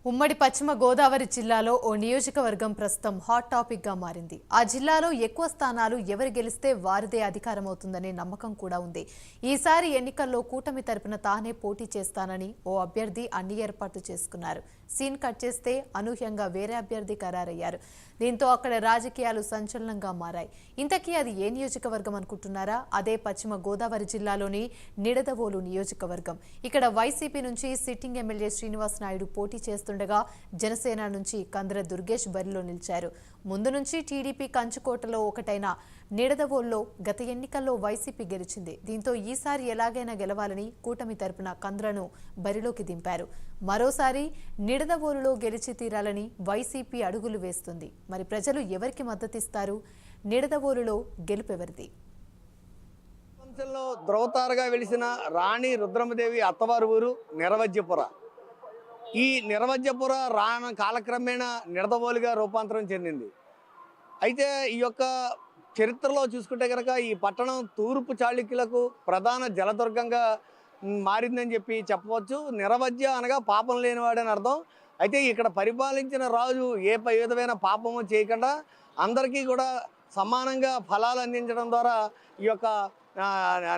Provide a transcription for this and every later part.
ఉమ్మడి పశ్చిమ గోదావరి జిల్లాలో ఓ నియోజకవర్గం ప్రస్తుతం హాట్ టాపిక్ గా మారింది. ఆ జిల్లాలో ఎక్కువ స్థానాలు ఎవరు గెలిస్తే వారిదే అధికారం అవుతుందనే నమ్మకం కూడా ఉంది. ఈసారి ఎన్నికల్లో కూటమి తరపున తానే పోటీ చేస్తానని ఓ అభ్యర్థి అన్ని ఏర్పాట్లు చేసుకున్నారు. సీన్ కట్ చేస్తే అనూహ్యంగా వేరే అభ్యర్థి ఖరారయ్యారు. దీంతో అక్కడ రాజకీయాలు సంచలనంగా మారాయి. ఇంతకీ అది ఏ నియోజకవర్గం అనుకుంటున్నారా? అదే పశ్చిమ గోదావరి జిల్లాలోని నిడదవోలు నియోజకవర్గం. ఇక్కడ వైసీపీ నుంచి సిట్టింగ్ ఎమ్మెల్యే శ్రీనివాస్ నాయుడు పోటీ చేస్తుండగా జనసేన నుంచి కంద్ర దుర్గేష్ బరిలో నిలిచారు. ముందు నుంచి టీడీపీ కంచుకోటలో ఒకటైన నిడదవోలులో గత ఎన్నికల్లో వైసీపీ గెలిచింది. దీంతో ఈసారి ఎలాగైనా గెలవాలని కూటమి తరపున కంద్రను బరిలోకి దింపారు. మరోసారి నిడదవోలులో గెలిచి తీరాలని వైసీపీ అడుగులు వేస్తుంది. మరి ప్రజలు ఎవరికి మద్దతిస్తారు? నిడదవోలులో గెలుపెవరిది? ధ్రువతారగా వెలిసిన రాణి రుద్రమదేవి అత్తవారి ఊరు నిరవజ్యపుర. ఈ నిరవజ్యపుర కాలక్రమేణా నిడదవోలుగా రూపాంతరం చెందింది. అయితే ఈ యొక్క చరిత్రలో చూసుకుంటే కనుక ఈ పట్టణం తూర్పు చాళుక్యులకు ప్రధాన జలదుర్గంగా మారిందని చెప్పవచ్చు. నిరవజ్య అనగా పాపం లేనివాడని అర్థం. అయితే ఇక్కడ పరిపాలించిన రాజు ఏ విధమైన పాపము చేయకుండా అందరికీ కూడా సమానంగా ఫలాలు అందించడం ద్వారా ఈ యొక్క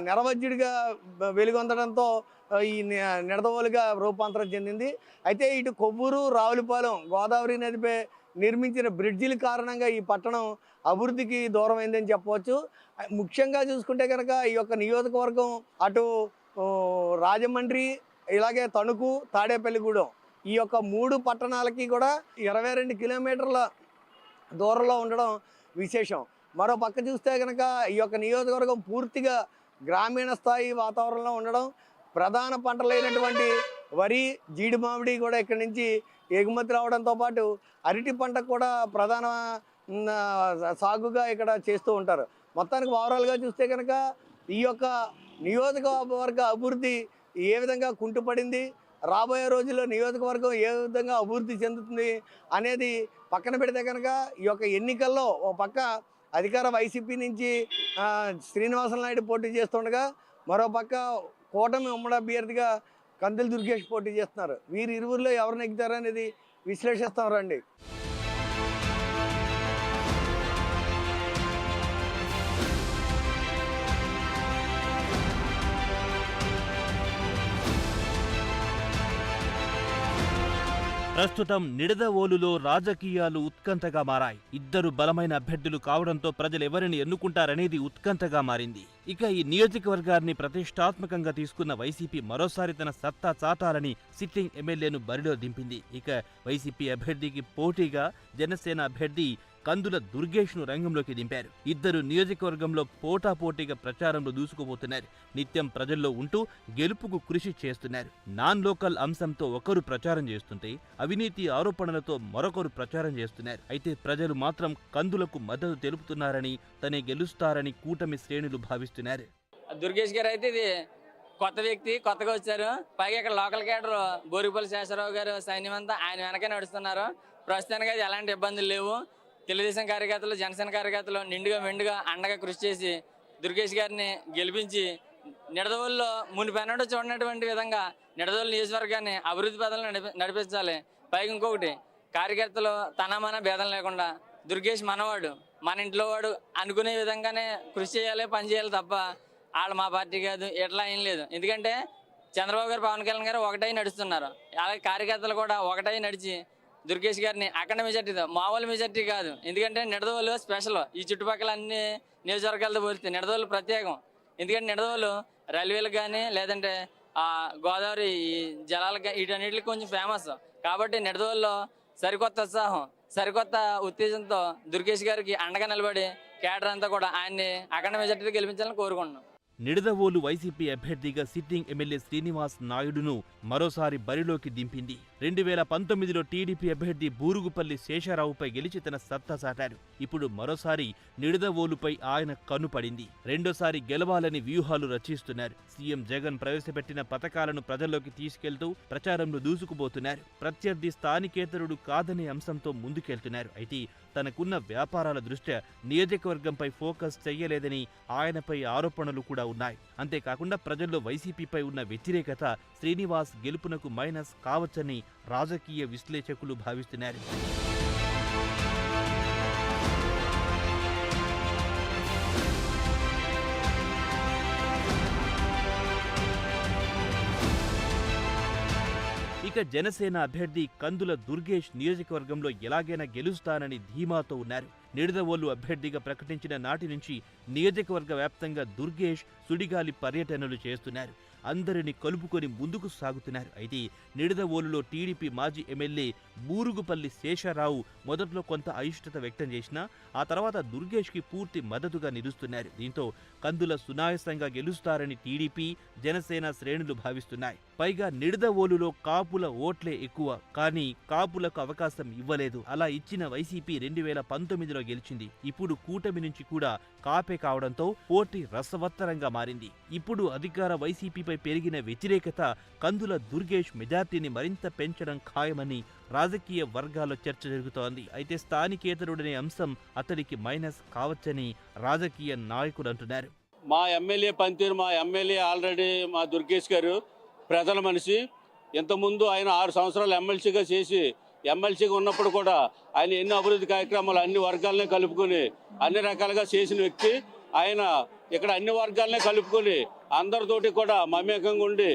నిరవజ్యుడిగా వెలుగొందడంతో ఈ నిడదవోలుగా రూపాంతరం చెందింది. అయితే ఇటు కొవ్వూరు, రావులపాలెం గోదావరి నదిపై నిర్మించిన బ్రిడ్జిల కారణంగా ఈ పట్టణం అభివృద్ధికి దూరమైందని చెప్పవచ్చు. ముఖ్యంగా చూసుకుంటే కనుక ఈ యొక్క నియోజకవర్గం అటు రాజమండ్రి, ఇలాగే తణుకు, తాడేపల్లిగూడెం ఈ యొక్క 3 పట్టణాలకి కూడా 22 కిలోమీటర్ల దూరంలో ఉండడం విశేషం. మరో పక్క చూస్తే కనుక ఈ యొక్క నియోజకవర్గం పూర్తిగా గ్రామీణ స్థాయి వాతావరణంలో ఉండడం, ప్రధాన పంటలైనటువంటి వరి, జీడి మామిడి కూడా ఇక్కడి నుంచి ఎగుమతి రావడంతో పాటు అరటి పంట కూడా ప్రధాన సాగుగా ఇక్కడ చేస్తూ ఉంటారు. మొత్తానికి ఓవరాల్గా చూస్తే కనుక ఈ యొక్క నియోజకవర్గ అభివృద్ధి ఏ విధంగా కుంటుపడింది, రాబోయే రోజుల్లో నియోజకవర్గం ఏ విధంగా అభివృద్ధి చెందుతుంది అనేది పక్కన పెడితే కనుక ఈ యొక్క ఎన్నికల్లో ఓ పక్క అధికార వైసీపీ నుంచి శ్రీనివాస నాయుడు పోటీ చేస్తుండగా మరో పక్క కూటమి ఉమ్మడి అభ్యర్థిగా కందుల దుర్గేష్ పోటీ చేస్తున్నారు. వీరి ఇరువురిలో ఎవరు నెగ్గుతారనేది విశ్లేషిస్తాం రండి. ప్రస్తుతం నిడదవోలులో రాజకీయాలు ఉత్కంఠగా మారాయి. ఇద్దరు బలమైన అభ్యర్థులు కావడంతో ప్రజలు ఎవరిని ఎన్నుకుంటారనేది ఉత్కంఠగా మారింది. ఇక ఈ నియోజకవర్గాన్ని ప్రతిష్టాత్మకంగా తీసుకున్న వైసీపీ మరోసారి తన సత్తా చాటాలని సిట్టింగ్ ఎమ్మెల్యేను బరిలో దింపింది. ఇక వైసీపీ అభ్యర్థికి పోటీగా జనసేన అభ్యర్థి కందుల దుర్గేష్ను రంగంలోకి దింపారు. ఇద్దరు నియోజకవర్గంలో పోటాపోటీగా ప్రచారంలో దూసుకుపోతున్నారు. నిత్యం ప్రజల్లో ఉంటూ గెలుపుకు కృషి చేస్తున్నారు. నాన్ లోకల్ అంశంతో ఒకరు ప్రచారం చేస్తుంటే అవినీతి ఆరోపణలతో మరొకరు ప్రచారం చేస్తున్నారు. అయితే ప్రజలు మాత్రం కందులకు మద్దతు తెలుపుతున్నారని, తనే గెలుస్తారని కూటమి శ్రేణులు భావిస్తున్నారు. దుర్గేష్ గారు అయితే ఇది కొత్త వ్యక్తి, కొత్తగా వచ్చారు. పైగా ఇక్కడ లోకల్ కేడర్ బోరిపల్లి శేషరావు గారు సైన్యం అంతా ఆయన వెనకే నడుస్తున్నారు. ప్రస్తుతానికి అయితే ఎలాంటి ఇబ్బందులు లేవు. తెలుగుదేశం కార్యకర్తలు, జనసేన కార్యకర్తలు నిండుగా మెండుగా అండగా కృషి చేసి దుర్గేష్ గారిని గెలిపించి నిడదవోలులో మునిపెన్నడూ చూడనటువంటి విధంగా నిడదవోలు నియోజకవర్గాన్ని అభివృద్ధి పదాలను నడిపించాలి. పైగా ఇంకొకటి, కార్యకర్తలు తనమాన భేదం లేకుండా దుర్గేష్ మనవాడు, మన ఇంట్లో వాడు అనుకునే విధంగానే కృషి చేయాలి, పని చేయాలి తప్ప వాళ్ళు మా పార్టీ కాదు ఎట్లా ఏం లేదు. ఎందుకంటే చంద్రబాబు గారు, పవన్ కళ్యాణ్ గారు ఒకటై నడుస్తున్నారు. అలాగే కార్యకర్తలు కూడా ఒకటై నడిచి దుర్గేష్ గారిని అఖండ మెజార్టీతో, మామూలు మెజార్టీ కాదు. ఎందుకంటే నిడదవోలు స్పెషల్. ఈ చుట్టుపక్కల అన్ని నియోజకవర్గాలతో పోలిస్తే నిడదవోలు ప్రత్యేకం. ఎందుకంటే నిడదవోలు రైల్వేలకు కానీ లేదంటే గోదావరి జలాలకు వీటన్నిటికి కొంచెం ఫేమస్. కాబట్టి నిడదవోలులో సరికొత్త ఉత్సాహం, సరికొత్త ఉత్తేజంతో దుర్గేష్ గారికి అండగా నిలబడి కేడర్ అంతా కూడా ఆయన్ని అఖండ మెజార్టీతో గెలిపించాలని కోరుకుంటున్నాం. నిడదవోలు వైసీపీ అభ్యర్థిగా సిట్టింగ్ ఎమ్మెల్యే శ్రీనివాస్ నాయుడును మరోసారి బరిలోకి దింపింది. 2019లో టీడీపీ అభ్యర్థి బూరుగుపల్లి శేషరావుపై గెలిచి తన సత్తా చాటారు. ఇప్పుడు మరోసారి నిడదవోలుపై ఆయన కన్నుపడింది. రెండోసారి గెలవాలని వ్యూహాలు రచిస్తున్నారు. సీఎం జగన్ ప్రవేశపెట్టిన పథకాలను ప్రజల్లోకి తీసుకెళ్తూ ప్రచారంలో దూసుకుపోతున్నారు. ప్రత్యర్థి స్థానికేతరుడు కాదనే అంశంతో ముందుకెళ్తున్నారు. అయితే తనకున్న వ్యాపారాల దృష్ట్యా నియోజకవర్గంపై ఫోకస్ చెయ్యలేదని ఆయనపై ఆరోపణలు కూడా ఉన్నాయి. అంతేకాకుండా ప్రజల్లో వైసీపీపై ఉన్న వ్యతిరేకత శ్రీనివాస్ గెలుపునకు మైనస్ కావచ్చని రాజకీయ విశ్లేషకులు భావిస్తున్నారు. ఇక జనసేన అభ్యర్థి కందుల దుర్గేష్ నియోజకవర్గంలో ఎలాగైనా గెలుస్తానని ధీమాతో ఉన్నారు. నిడదవోలు అభ్యర్థిగా ప్రకటించిన నాటి నుంచి నియోజకవర్గ వ్యాప్తంగా దుర్గేష్ సుడిగాలి పర్యటనలు చేస్తున్నారు. అందరిని కలుపుకొని ముందుకు సాగుతున్నారు. అయితే నిడదవోలులో టీడీపీ మాజీ ఎమ్మెల్యే బూరుగుపల్లి శేషారావు మొదట్లో కొంత అయిష్టత వ్యక్తం చేసినా ఆ తర్వాత దుర్గేష్కి పూర్తి మద్దతుగా నిలుస్తున్నారు. దీంతో కందుల సునాయాసంగా గెలుస్తారని టీడీపీ జనసేన శ్రేణులు భావిస్తున్నాయి. పైగా నిడదవోలులో కాపుల ఓట్లే ఎక్కువ, కానీ కాపులకు అవకాశం ఇవ్వలేదు. అలా ఇచ్చిన వైసీపీ 2019లో గెలిచింది. ఇప్పుడు కూటమి నుంచి కూడా కాపే కావడంతో పోటీ రసవత్తరంగా మారింది. ఇప్పుడు అధికార వైసీపీపై పెరిగిన వ్యతిరేకత కందుల దుర్గేష్ మెజార్టీని మరింత పెంచడం ఖాయమని రాజకీయ వర్గాల్లో చర్చ జరుగుతోంది. అయితే స్థానికేతరుడనే అంశం అతడికి మైనస్ కావచ్చని రాజకీయ నాయకులు అంటున్నారు. మా ఎమ్మెల్యే పనితీరు, మా ఎమ్మెల్యే ఆల్రెడీ మా దుర్గేష్ గారు ప్రజల మనిషి. ఇంతకుముందు ఆయన 6 సంవత్సరాలు ఎమ్మెల్సీగా చేసి ఎమ్మెల్సీగా ఉన్నప్పుడు కూడా ఆయన ఎన్నో అభివృద్ధి కార్యక్రమాలు అన్ని వర్గాలనే కలుపుకొని అన్ని రకాలుగా చేసిన వ్యక్తి. ఆయన ఇక్కడ అన్ని వర్గాలనే కలుపుకొని అందరితోటి కూడా మమేకంగా ఉండి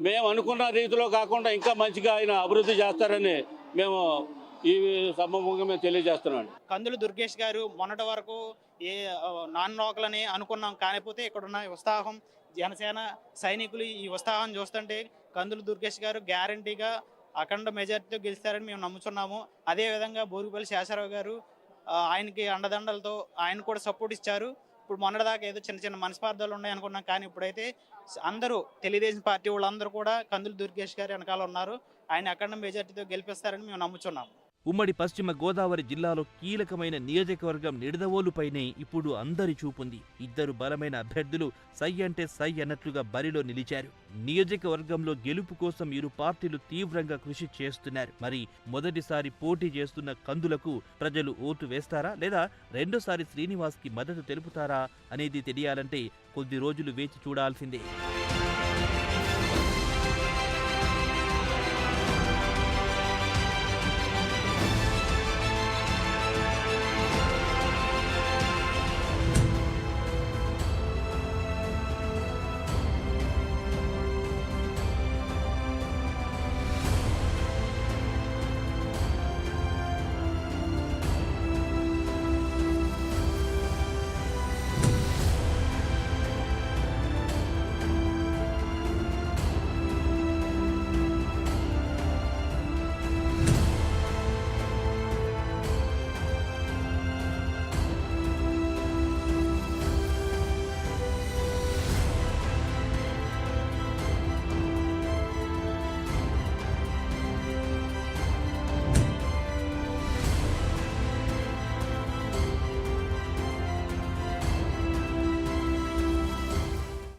మేము అనుకున్న రీతిలో కాకుండా ఇంకా మంచిగా ఆయన అభివృద్ధి చేస్తారని మేము ఈ సభముఖంగా మేము తెలియజేస్తున్నాం. కందుల దుర్గేష్ గారు మొన్నటి వరకు నాన్ లోకలని అనుకున్నాం, కాకపోతే ఇక్కడున్న ఉత్సాహం, జనసేన సైనికులు ఈ ఉత్సాహం చూస్తుంటే కందుల దుర్గేష్ గారు గ్యారంటీగా అఖండ మెజార్టీతో గెలుస్తారని మేము నమ్ముతున్నాము. అదేవిధంగా బోరుగుపల్లి శేషారావు గారు ఆయనకి అండదండలతో ఆయన కూడా సపోర్ట్ ఇచ్చారు. ఇప్పుడు మొన్నటిదాకా ఏదో చిన్న చిన్న మనస్పార్థాలు ఉన్నాయి అనుకున్నాం, కానీ ఇప్పుడైతే అందరూ తెలుగుదేశం పార్టీ వాళ్ళందరూ కూడా కందుల దుర్గేష్ గారి వెనకాల ఉన్నారు. ఆయన అఖండ మెజార్టీతో గెలిపిస్తారని మేము నమ్ముతున్నాము. ఉమ్మడి పశ్చిమ గోదావరి జిల్లాలో కీలకమైన నియోజకవర్గం నిడదవోలుపైనే ఇప్పుడు అందరి చూపుంది. ఇద్దరు బలమైన అభ్యర్థులు సై అంటే సై అన్నట్లుగా బరిలో నిలిచారు. నియోజకవర్గంలో గెలుపు కోసం ఇరు పార్టీలు తీవ్రంగా కృషి చేస్తున్నారు. మరి మొదటిసారి పోటీ చేస్తున్న కందులకు ప్రజలు ఓటు వేస్తారా లేదా రెండోసారి శ్రీనివాస్కి మద్దతు తెలుపుతారా అనేది తెలియాలంటే కొద్ది రోజులు వేచి చూడాల్సిందే.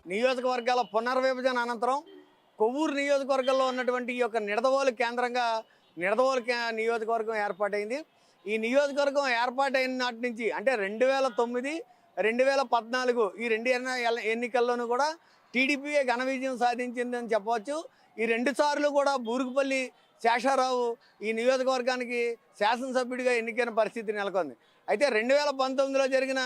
నియోజకవర్గాల పునర్విభజన అనంతరం కొవ్వూరు నియోజకవర్గంలో ఉన్నటువంటి ఈ యొక్క నిడదవోలు కేంద్రంగా నిడదవోలు నియోజకవర్గం ఏర్పాటైంది. ఈ నియోజకవర్గం ఏర్పాటైన నాటి నుంచి అంటే 2009, 2014 ఈ 2 ఎన్నికల్లోనూ కూడా టీడీపీయే ఘన విజయం సాధించిందని చెప్పవచ్చు. ఈ 2 సార్లు కూడా బూరుగుపల్లి శేషారావు ఈ నియోజకవర్గానికి శాసనసభ్యుడిగా ఎన్నికైన పరిస్థితి నెలకొంది. అయితే 2019లో జరిగిన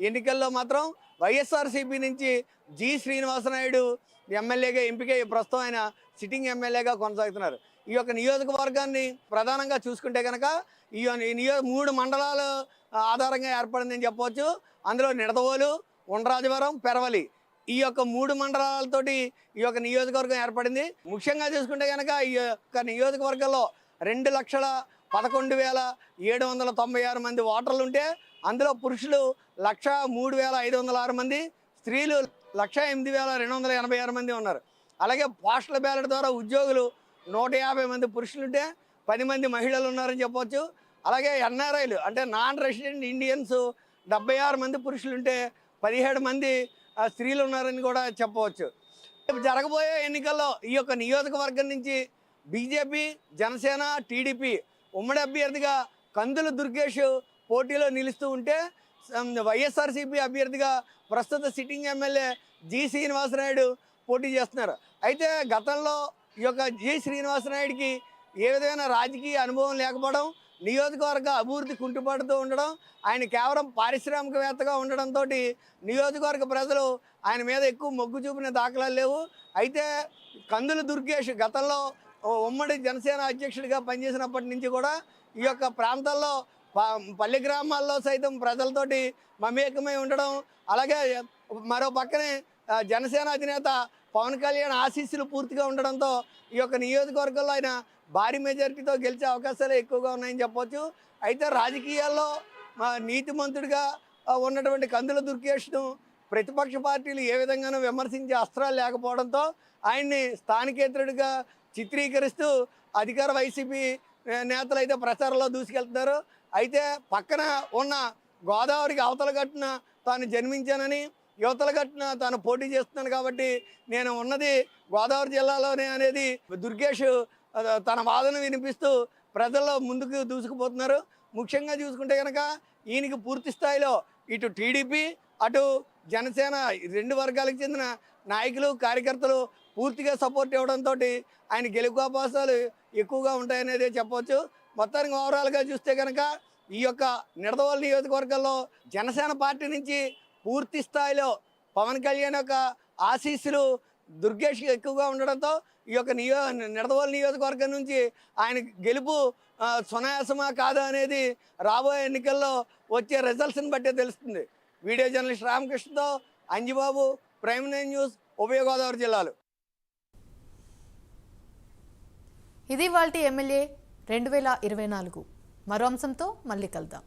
ఎన్నికల్లో మాత్రం వైఎస్ఆర్సీపీ నుంచి జి శ్రీనివాసనాయుడు ఎమ్మెల్యేగా ఎంపికై ప్రస్తుతం ఆయన సిట్టింగ్ ఎమ్మెల్యేగా కొనసాగుతున్నారు. ఈ యొక్క నియోజకవర్గాన్ని ప్రధానంగా చూసుకుంటే కనుక ఈ 3 మండలాలు ఆధారంగా ఏర్పడిందని చెప్పవచ్చు. అందులో నిడదవోలు, ఉండ్రాజవరం, పెరవలి ఈ యొక్క 3 మండలాలతోటి ఈ యొక్క నియోజకవర్గం ఏర్పడింది. ముఖ్యంగా చూసుకుంటే కనుక ఈ యొక్క నియోజకవర్గంలో 2,11,796 మంది ఓటర్లు ఉంటే అందులో పురుషులు 1,03,506 మంది, స్త్రీలు 1,08,286 మంది ఉన్నారు. అలాగే పోస్టల్ బ్యాలెట్ ద్వారా ఉద్యోగులు 150 మంది పురుషులుంటే 10 మంది మహిళలు ఉన్నారని చెప్పవచ్చు. అలాగే ఎన్ఆర్ఐలు అంటే నాన్ రెసిడెంట్ ఇండియన్స్ 76 మంది పురుషులుంటే 17 మంది స్త్రీలు ఉన్నారని కూడా చెప్పవచ్చు. జరగబోయే ఎన్నికల్లో ఈ యొక్క నియోజకవర్గం నుంచి బీజేపీ, జనసేన, టీడీపీ ఉమ్మడి అభ్యర్థిగా కందుల దుర్గేష్ పోటీలో నిలుస్తూ ఉంటే వైఎస్ఆర్సీపీ అభ్యర్థిగా ప్రస్తుత సిట్టింగ్ ఎమ్మెల్యే జి శ్రీనివాసనాయుడు పోటీ చేస్తున్నారు. అయితే గతంలో ఈ యొక్క జి శ్రీనివాసనాయుడికి ఏ విధమైన రాజకీయ అనుభవం లేకపోవడం, నియోజకవర్గ అభివృద్ధి కుంటుపడుతూ ఉండడం, ఆయన కేవలం పారిశ్రామికవేత్తగా ఉండడంతో నియోజకవర్గ ప్రజలు ఆయన మీద ఎక్కువ మొగ్గు చూపిన దాఖలాలు లేవు. అయితే కందుల దుర్గేష్ గతంలో ఉమ్మడి జనసేన అధ్యక్షుడిగా పనిచేసినప్పటి నుంచి కూడా ఈ యొక్క ప్రాంతాల్లో పల్లె గ్రామాల్లో సైతం ప్రజలతోటి మమేకమై ఉండడం, అలాగే మరో పక్కనే జనసేన అధినేత పవన్ కళ్యాణ్ ఆశీస్సులు పూర్తిగా ఉండడంతో ఈ యొక్క నియోజకవర్గంలో ఆయన భారీ మెజారిటీతో గెలిచే అవకాశాలు ఎక్కువగా ఉన్నాయని చెప్పొచ్చు. అయితే రాజకీయాల్లో నీతిమంతుడిగా ఉన్నటువంటి కందుల దుర్గేష్ను ప్రతిపక్ష పార్టీలు ఏ విధంగానూ విమర్శించే అస్త్రాలు లేకపోవడంతో ఆయన్ని స్థానికేతరుడిగా చిత్రీకరిస్తూ అధికార వైసీపీ నేతలు అయితే ప్రచారంలో దూసుకెళ్తున్నారు. అయితే పక్కన ఉన్న గోదావరికి అవతల గట్టున తాను జన్మించానని, యువతల గట్టున తాను పోటీ చేస్తున్నాను కాబట్టి నేను ఉన్నది గోదావరి జిల్లాలోనే అనేది దుర్గేష్ తన వాదన వినిపిస్తూ ప్రజల్లో ముందుకు దూసుకుపోతున్నారు. ముఖ్యంగా చూసుకుంటే కనుక ఈయనకి పూర్తి స్థాయిలో ఇటు టీడీపీ అటు జనసేన రెండు వర్గాలకు చెందిన నాయకులు కార్యకర్తలు పూర్తిగా సపోర్ట్ ఇవ్వడంతో ఆయన గెలుపు అవకాశాలు ఎక్కువగా ఉంటాయనేదే చెప్పవచ్చు. మొత్తానికి ఓవరాల్గా చూస్తే కనుక ఈ యొక్క నిడదవోలు నియోజకవర్గంలో జనసేన పార్టీ నుంచి పూర్తి స్థాయిలో పవన్ కళ్యాణ్ యొక్క ఆశీస్సులు దుర్గేష్కి ఎక్కువగా ఉండడంతో ఈ యొక్క నిడదవోలు నియోజకవర్గం నుంచి ఆయన గెలుపు సునాయాసమా కాదా అనేది రాబోయే ఎన్నికల్లో వచ్చే రిజల్ట్స్ని బట్టే తెలుస్తుంది. వీడియో జర్నలిస్ట్ రామకృష్ణతో అంజిబాబు, ప్రైమ్ 9 న్యూస్, ఉభయ గోదావరి జిల్లాలు. ఇది వాల్టి ఎమ్మెల్యే 2024. మరో అంశంతో మళ్ళీ కలుద్దాం.